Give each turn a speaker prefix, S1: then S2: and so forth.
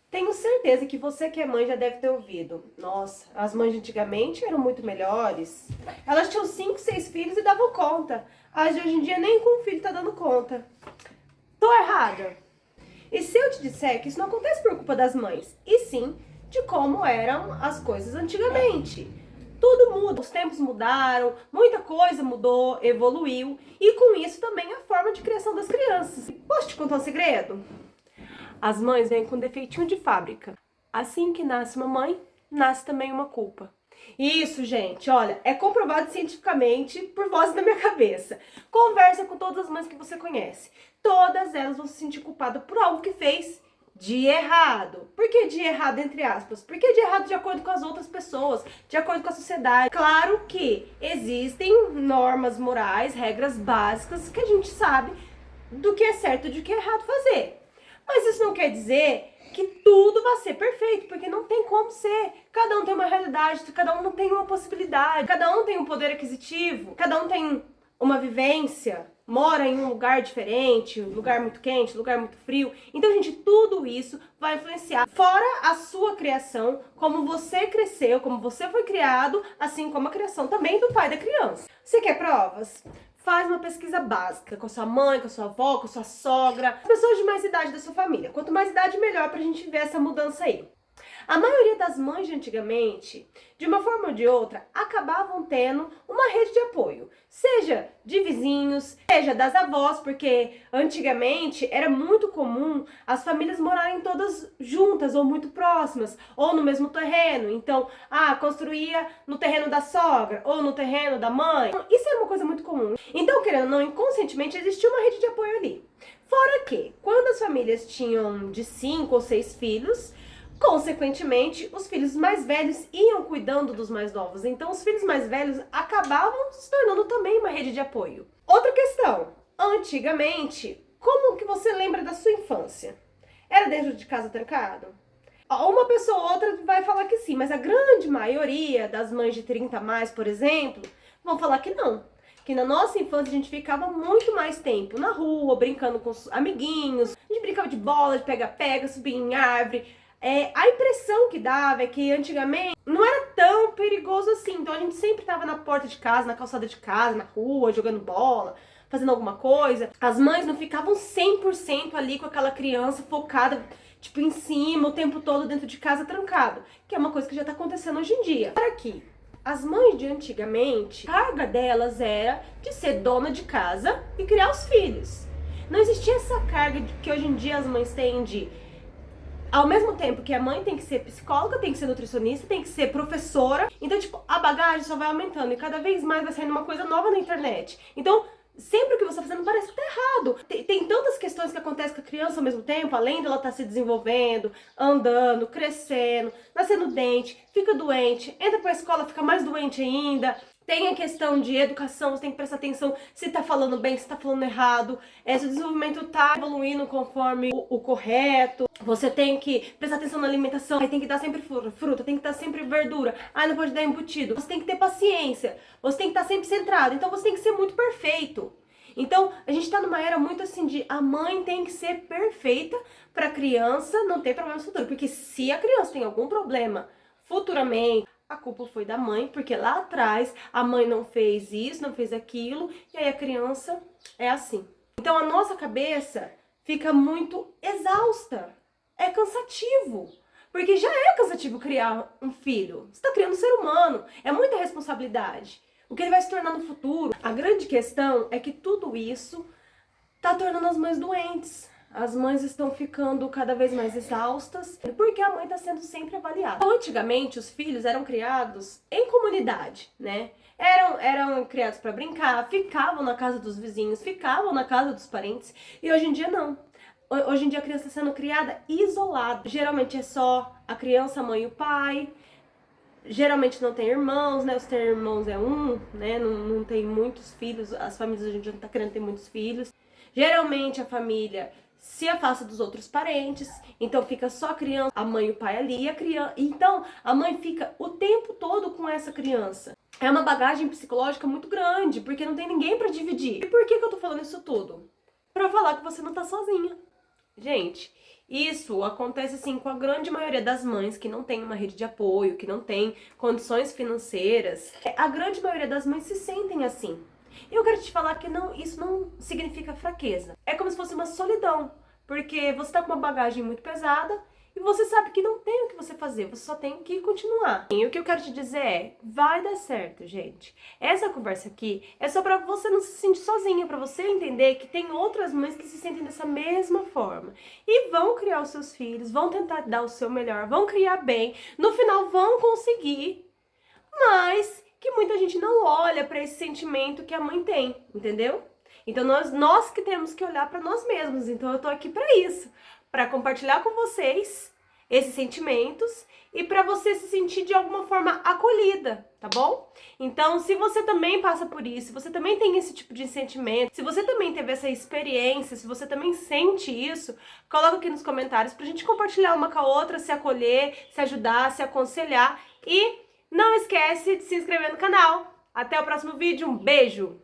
S1: Tenho certeza que você que é mãe já deve ter ouvido. Nossa, as mães de antigamente eram muito melhores. Elas tinham 5, 6 filhos e davam conta. As de hoje em dia nem com um filho tá dando conta. Tô errada? E se eu te disser que isso não acontece por culpa das mães, e sim de como eram as coisas antigamente? Tudo muda, os tempos mudaram, muita coisa mudou, evoluiu, e com isso também a forma de criação das crianças. Posso te contar um segredo? As mães vêm com defeitinho de fábrica. Assim que nasce uma mãe, nasce também uma culpa. Isso, gente, olha, é comprovado cientificamente por vozes da minha cabeça. Conversa com todas as mães que você conhece. Todas elas vão se sentir culpadas por algo que fez de errado. Por que de errado, entre aspas? Porque de errado de acordo com as outras pessoas, de acordo com a sociedade. Claro que existem normas morais, regras básicas que a gente sabe do que é certo e do que é errado fazer. Mas isso não quer dizer que tudo vai ser perfeito, porque não tem como ser. Cada um tem uma realidade, cada um tem uma possibilidade, cada um tem um poder aquisitivo, cada um tem uma vivência, mora em um lugar diferente, um lugar muito quente, um lugar muito frio. Então, gente, tudo isso vai influenciar. Fora a sua criação, como você cresceu, como você foi criado, assim como a criação também do pai da criança. Você quer provas? Faz uma pesquisa básica com a sua mãe, com a sua avó, com a sua sogra, pessoas de mais idade da sua família. Quanto mais idade, melhor pra gente ver essa mudança aí. A maioria das mães de antigamente, de uma forma ou de outra, acabavam tendo uma rede de apoio. Seja de vizinhos, seja das avós, porque antigamente era muito comum as famílias morarem todas juntas ou muito próximas, ou no mesmo terreno. Então, construía no terreno da sogra ou no terreno da mãe. Isso era uma coisa muito comum. Então, querendo ou não, inconscientemente existia uma rede de apoio ali. Fora que, quando as famílias tinham de 5 ou 6 filhos, consequentemente, os filhos mais velhos iam cuidando dos mais novos. Então, os filhos mais velhos acabavam se tornando também uma rede de apoio. Outra questão. Antigamente, como que você lembra da sua infância? Era dentro de casa trancado? Uma pessoa ou outra vai falar que sim, mas a grande maioria das mães de 30 a mais, por exemplo, vão falar que não. Que na nossa infância a gente ficava muito mais tempo na rua, brincando com os amiguinhos, a gente brincava de bola, de pega-pega, subia em árvore. A impressão que dava é que antigamente não era tão perigoso assim. Então a gente sempre estava na porta de casa, na calçada de casa, na rua, jogando bola, fazendo alguma coisa. As mães não ficavam 100% ali com aquela criança focada, tipo, em cima, o tempo todo dentro de casa trancado. Que é uma coisa que já tá acontecendo hoje em dia. Para aqui, as mães de antigamente, a carga delas era de ser dona de casa e criar os filhos. Não existia essa carga que hoje em dia as mães têm de... Ao mesmo tempo que a mãe tem que ser psicóloga, tem que ser nutricionista, tem que ser professora. Então, tipo, a bagagem só vai aumentando e cada vez mais vai saindo uma coisa nova na internet. Então, sempre o que você está fazendo parece que tá errado. Tem tantas questões que acontecem com a criança ao mesmo tempo, além dela estar se desenvolvendo, andando, crescendo, nascendo dente, fica doente, entra pra escola, fica mais doente ainda. Tem a questão de educação, você tem que prestar atenção se tá falando bem, se tá falando errado, se o desenvolvimento tá evoluindo conforme o correto. Você tem que prestar atenção na alimentação, tem que dar sempre fruta, tem que dar sempre verdura, não pode dar embutido. Você tem que ter paciência, você tem que estar sempre centrado, então você tem que ser muito perfeito. Então, a gente tá numa era muito assim de a mãe tem que ser perfeita pra criança não ter problemas futuros. Porque se a criança tem algum problema futuramente, a culpa foi da mãe, porque lá atrás a mãe não fez isso, não fez aquilo, e aí a criança é assim. Então a nossa cabeça fica muito exausta. É cansativo. Porque já é cansativo criar um filho. Você está criando um ser humano. É muita responsabilidade. O que ele vai se tornar no futuro. A grande questão é que tudo isso está tornando as mães doentes. As mães estão ficando cada vez mais exaustas, porque a mãe está sendo sempre avaliada. Antigamente, os filhos eram criados em comunidade, né? Eram criados para brincar, ficavam na casa dos vizinhos, ficavam na casa dos parentes, e hoje em dia não. Hoje em dia a criança está sendo criada isolada. Geralmente é só a criança, a mãe e o pai. Geralmente não tem irmãos, né? Os ter irmãos é um, né? Não tem muitos filhos. As famílias hoje em dia não estão querendo ter muitos filhos. Geralmente a família se afasta dos outros parentes, então fica só a criança, a mãe e o pai ali, e a criança. Então a mãe fica o tempo todo com essa criança. É uma bagagem psicológica muito grande, porque não tem ninguém para dividir. E por que eu tô falando isso tudo? Pra falar que você não tá sozinha. Gente, Isso acontece assim com a grande maioria das mães que não tem uma rede de apoio, que não tem condições financeiras. A grande maioria das mães se sentem assim. E eu quero te falar que não, isso não significa fraqueza. É como se fosse uma solidão, porque você tá com uma bagagem muito pesada e você sabe que não tem o que você fazer, você só tem que continuar. E o que eu quero te dizer é, vai dar certo, gente. Essa conversa aqui é só pra você não se sentir sozinha, pra você entender que tem outras mães que se sentem dessa mesma forma. E vão criar os seus filhos, vão tentar dar o seu melhor, vão criar bem, no final vão conseguir, mas que muita gente não olha pra esse sentimento que a mãe tem, entendeu? Então nós que temos que olhar pra nós mesmos. Então eu tô aqui pra isso, pra compartilhar com vocês esses sentimentos e pra você se sentir de alguma forma acolhida, tá bom? Então, se você também passa por isso, se você também tem esse tipo de sentimento, se você também teve essa experiência, se você também sente isso, coloca aqui nos comentários pra gente compartilhar uma com a outra, se acolher, se ajudar, se aconselhar e não esquece de se inscrever no canal. Até o próximo vídeo, um beijo!